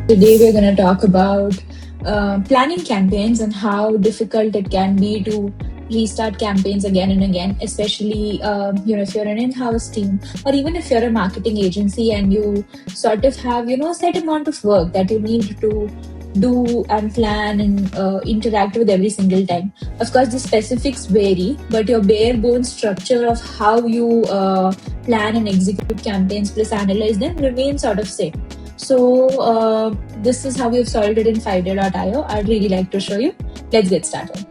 Today we're going to talk about planning campaigns and how difficult it can be to restart campaigns again and again, especially if you're an in-house team or even if you're a marketing agency and you sort of have a set amount of work that you need to do and plan and interact with every single time. Of course, the specifics vary, but your bare bones structure of how you plan and execute campaigns plus analyze them remains sort of same. So this is how we've solved it in 5day.io. I'd really like to show you. Let's get started.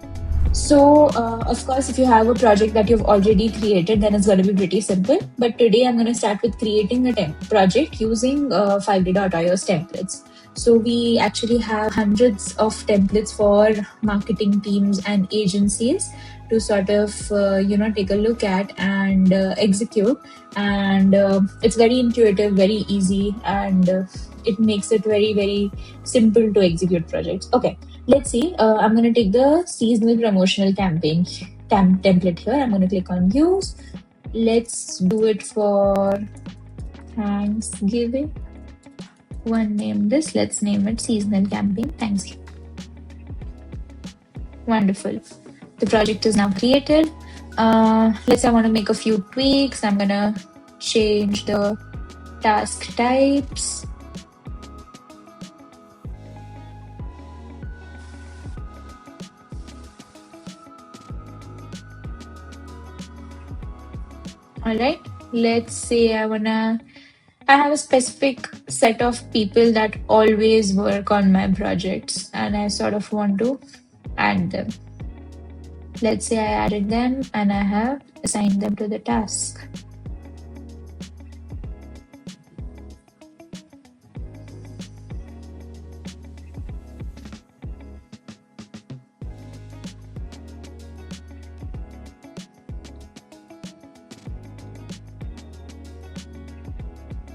So, of course, if you have a project that you've already created, then it's going to be pretty simple. But today I'm going to start with creating a project using 5day.io's templates. So we actually have hundreds of templates for marketing teams and agencies to sort of, take a look at and execute. And it's very intuitive, very easy, and it makes it very, very simple to execute projects. Okay. Let's see. I'm going to take the seasonal promotional campaign template here. I'm going to click on use. Let's do it for Thanksgiving. Name this. Let's name it seasonal campaign Thanksgiving. Wonderful. The project is now created. Let's say I want to make a few tweaks. I'm going to change the task types. All right, let's say I have a specific set of people that always work on my projects and I sort of want to add them. Let's say I added them and I have assigned them to the task.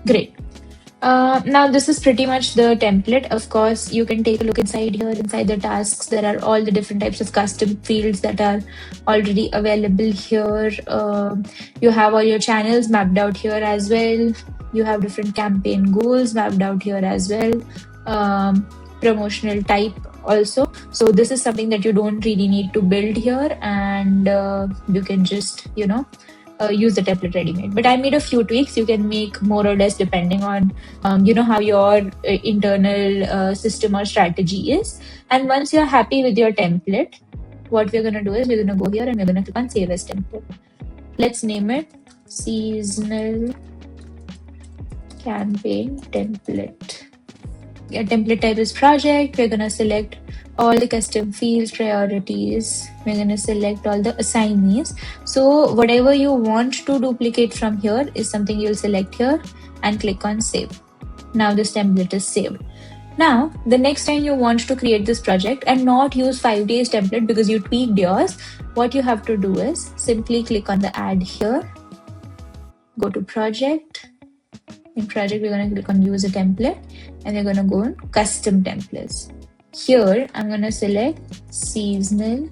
Great. Now this is pretty much the template. Of course, you can take a look inside here. Inside the tasks, there are all the different types of custom fields that are already available here. You have all your channels mapped out here as well. You have different campaign goals mapped out here as well. Promotional type also. So this is something that you don't really need to build here, and you can just use the template ready-made. But I made a few tweaks. You can make more or less depending on how your internal system or strategy is. And once you're happy with your template, what we're going to do is we're going to go here and we're going to click on save as template. Let's name it seasonal campaign template. Your template type is project. We're going to select all the custom fields, priorities. We're going to select all the assignees. So whatever you want to duplicate from here is something you'll select here and click on save. Now this template is saved. Now, the next time you want to create this project and not use 5 days template because you tweaked yours, what you have to do is simply click on the add here, go to project. In project, we're going to click on use a template and we're going to go on custom templates. Here, I'm going to select seasonal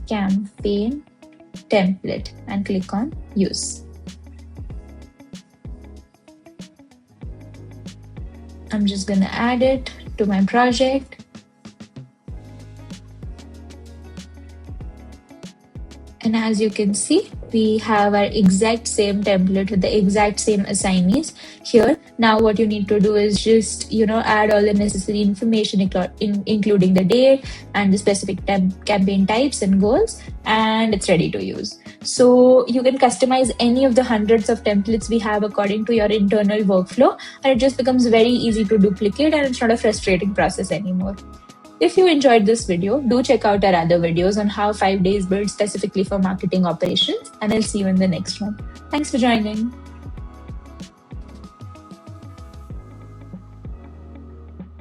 campaign template and click on use. I'm just going to add it to my project. And as you can see, we have our exact same template with the exact same assignees here. Now what you need to do is just, add all the necessary information, including the date and the specific campaign types and goals, and it's ready to use. So you can customize any of the hundreds of templates we have according to your internal workflow, and it just becomes very easy to duplicate and it's not a frustrating process anymore. If you enjoyed this video, do check out our other videos on how 5 days build specifically for marketing operations, and I'll see you in the next one. Thanks for joining.